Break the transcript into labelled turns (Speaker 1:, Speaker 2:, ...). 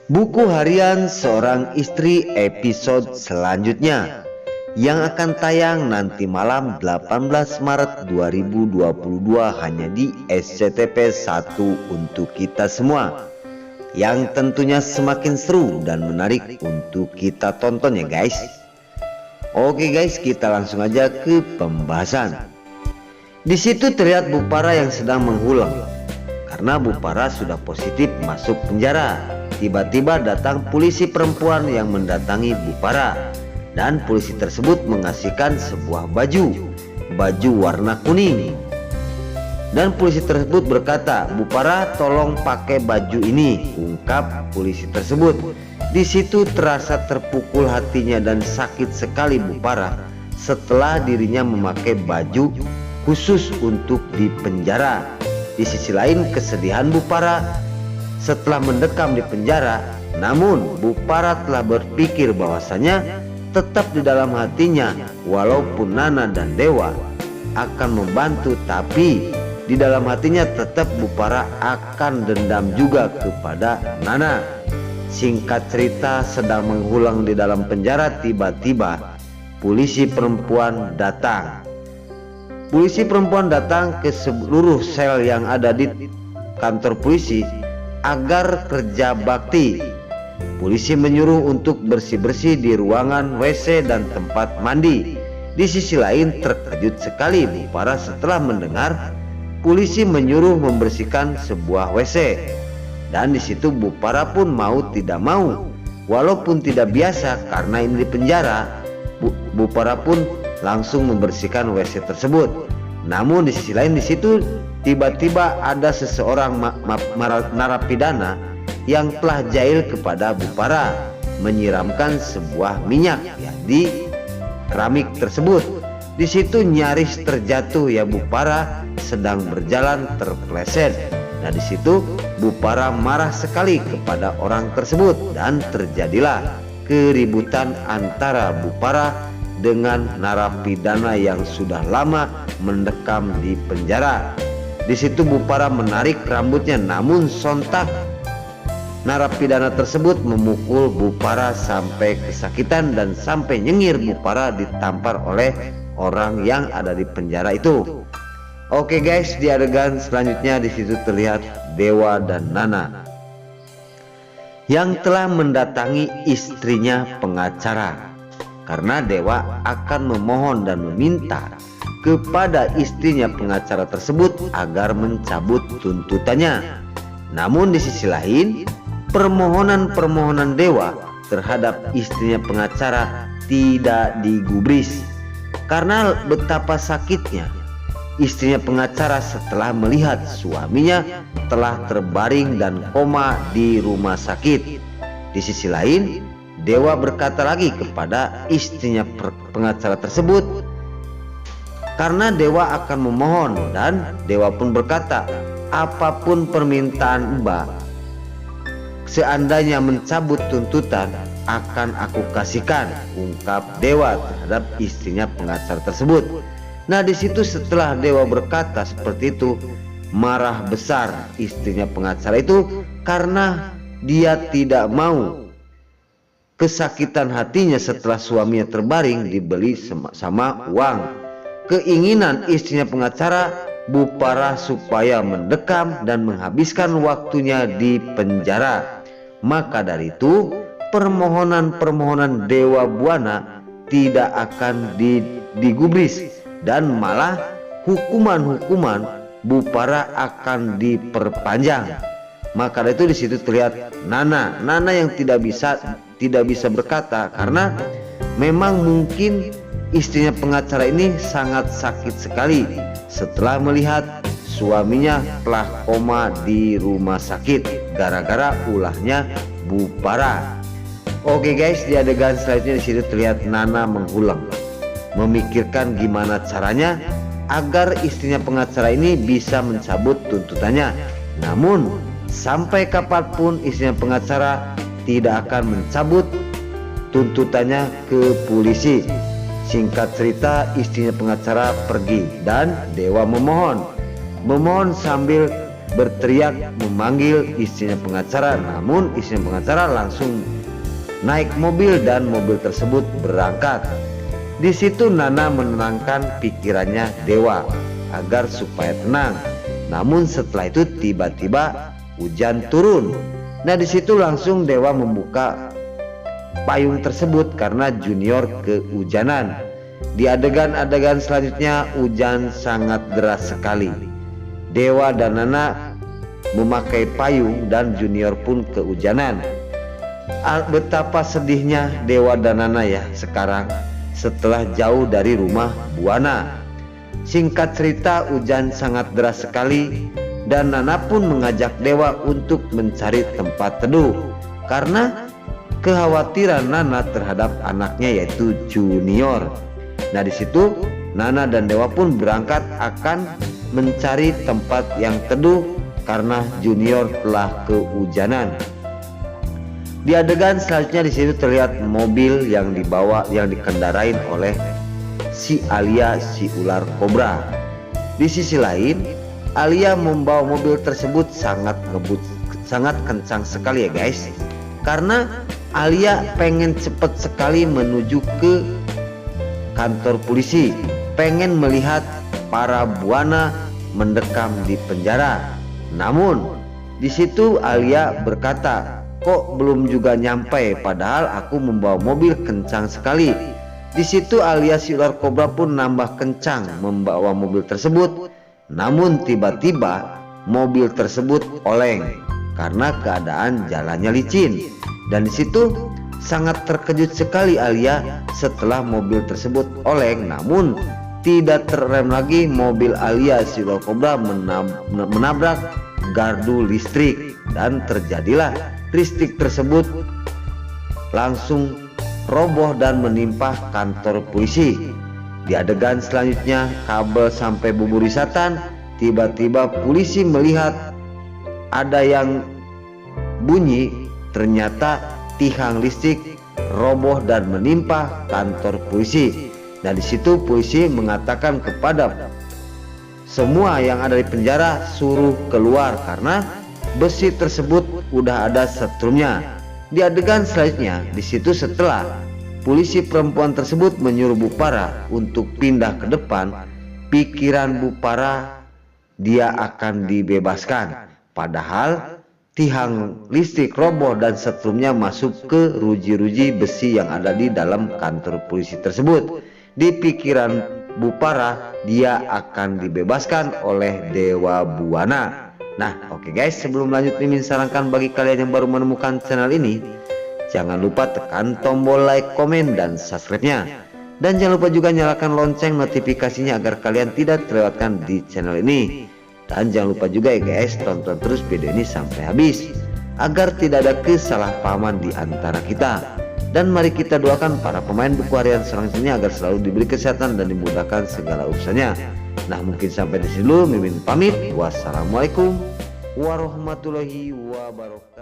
Speaker 1: Buku harian seorang istri episode selanjutnya yang akan tayang nanti malam 18 Maret 2022 hanya di SCTP 1 untuk kita semua, yang tentunya semakin seru dan menarik untuk kita tonton ya guys. Oke guys, kita langsung aja ke pembahasan. Di situ terlihat Bu Para yang sedang menghulang karena Bu Para sudah positif masuk penjara. Tiba-tiba datang polisi perempuan yang mendatangi Bu Para, dan polisi tersebut mengasihkan sebuah baju warna kuning. Dan polisi tersebut berkata, "Bu Para, tolong pakai baju ini," ungkap polisi tersebut. Di situ terasa terpukul hatinya dan sakit sekali Bu Para setelah dirinya memakai baju khusus untuk di penjara. Di sisi lain kesedihan Bu Para setelah mendekam di penjara, namun Bu Para telah berpikir bahwasanya tetap di dalam hatinya walaupun Nana dan Dewa akan membantu, tapi di dalam hatinya tetap Bu Para akan dendam juga kepada Nana. Singkat cerita, sedang menghulang di dalam penjara, tiba-tiba polisi perempuan datang. Polisi perempuan datang ke seluruh sel yang ada di kantor polisi agar kerja bakti. Polisi menyuruh untuk bersih-bersih di ruangan WC dan tempat mandi. Di sisi lain terkejut sekali Bu Para setelah mendengar polisi menyuruh membersihkan sebuah WC. Dan di situ Bu Para pun mau tidak mau, walaupun tidak biasa karena ini di penjara, Bu Para pun langsung membersihkan WC tersebut. Namun di sisi lain di situ tiba-tiba ada seseorang narapidana yang telah jahil kepada Bu Para, menyiramkan sebuah minyak di keramik tersebut. Di situ nyaris terjatuh ya Bu Para sedang berjalan terpleset. Nah di situ Bu Para marah sekali kepada orang tersebut dan terjadilah keributan antara Bu Para dengan narapidana yang sudah lama mendekam di penjara. Di situ Bu Para menarik rambutnya, namun sontak narapidana tersebut memukul Bu Para sampai kesakitan dan sampai nyengir Bu Para ditampar oleh orang yang ada di penjara itu. Oke guys, di adegan selanjutnya di situ terlihat Dewa dan Nana yang telah mendatangi istrinya pengacara, karena Dewa akan memohon dan meminta kepada istrinya pengacara tersebut agar mencabut tuntutannya. Namun di sisi lain, permohonan Dewa terhadap istrinya pengacara tidak digubris karena betapa sakitnya istrinya pengacara setelah melihat suaminya telah terbaring dan koma di rumah sakit. Di sisi lain, Dewa berkata lagi kepada istrinya pengacara tersebut karena Dewa akan memohon, dan Dewa pun berkata, "Apapun permintaan Mbak, seandainya mencabut tuntutan akan aku kasihkan," ungkap Dewa terhadap istrinya pengacara tersebut. Nah di situ setelah Dewa berkata seperti itu, marah besar istrinya pengacara itu karena dia tidak mau kesakitan hatinya setelah suaminya terbaring dibeli sama uang. Keinginan istrinya pengacara Bu Para supaya mendekam dan menghabiskan waktunya di penjara. Maka dari itu permohonan Dewa Buana tidak akan digubris, dan malah hukuman Bu Para akan diperpanjang. Maka dari itu di situ terlihat Nana yang tidak bisa berkata karena memang mungkin istrinya pengacara ini sangat sakit sekali setelah melihat suaminya telah koma di rumah sakit gara-gara ulahnya Bu Para. Oke guys, di adegan selanjutnya di situ terlihat Nana menghulang, memikirkan gimana caranya agar istrinya pengacara ini bisa mencabut tuntutannya. Namun sampai kapanpun istrinya pengacara tidak akan mencabut tuntutannya ke polisi. Singkat cerita, istrinya pengacara pergi dan Dewa memohon sambil berteriak memanggil istrinya pengacara, namun istrinya pengacara langsung naik mobil dan mobil tersebut berangkat. Di situ Nana menenangkan pikirannya Dewa agar supaya tenang. Namun setelah itu tiba-tiba hujan turun. Nah di situ langsung Dewa membuka payung tersebut karena Junior kehujanan. Di adegan-adegan selanjutnya hujan sangat deras sekali. Dewa dan Nana memakai payung dan Junior pun kehujanan. Betapa sedihnya Dewa dan Nana ya sekarang setelah jauh dari rumah Buana. Singkat cerita hujan sangat deras sekali dan Nana pun mengajak Dewa untuk mencari tempat teduh karena kekhawatiran Nana terhadap anaknya yaitu Junior. Nah di situ Nana dan Dewa pun berangkat akan mencari tempat yang teduh karena Junior telah kehujanan. Di adegan selanjutnya di situ terlihat mobil yang dikendarain oleh si Alia si ular kobra. Di sisi lain, Alia membawa mobil tersebut sangat kencang sekali ya guys. Karena Alia pengen cepat sekali menuju ke kantor polisi, pengen melihat para Buana mendekam di penjara. Namun di situ Alia berkata, kok belum juga nyampe padahal aku membawa mobil kencang sekali. Di situ Alia si ular kobra pun nambah kencang membawa mobil tersebut. Namun tiba-tiba mobil tersebut oleng karena keadaan jalannya licin. Dan di situ sangat terkejut sekali Alia setelah mobil tersebut oleng. Namun tidak terrem lagi mobil Alia si ular kobra menabrak gardu listrik dan terjadilah listrik tersebut langsung roboh dan menimpa kantor polisi. Di adegan selanjutnya kabel sampai bubur-isatan. Tiba-tiba polisi melihat ada yang bunyi, ternyata tiang listrik roboh dan menimpa kantor polisi. Dan di situ polisi mengatakan kepada semua yang ada di penjara suruh keluar karena besi tersebut udah ada setrumnya. Di adegan selanjutnya di situ setelah polisi perempuan tersebut menyuruh Bupara untuk pindah ke depan, pikiran Bupara dia akan dibebaskan. Padahal tiang listrik roboh dan setrumnya masuk ke ruji-ruji besi yang ada di dalam kantor polisi tersebut. Di pikiran Bupara dia akan dibebaskan oleh Dewa Buana. Nah oke guys, sebelum lanjut Mimin sarankan bagi kalian yang baru menemukan channel ini, jangan lupa tekan tombol like, komen, dan subscribe-nya. Dan jangan lupa juga nyalakan lonceng notifikasinya agar kalian tidak terlewatkan di channel ini. Dan jangan lupa juga ya guys, tonton terus video ini sampai habis agar tidak ada kesalahpahaman di antara kita. Dan mari kita doakan para pemain buku harian selanjutnya agar selalu diberi kesehatan dan dimudahkan segala urusannya. Nah mungkin sampai di sini dulu Mimin pamit. Wassalamualaikum warahmatullahi wabarakatuh.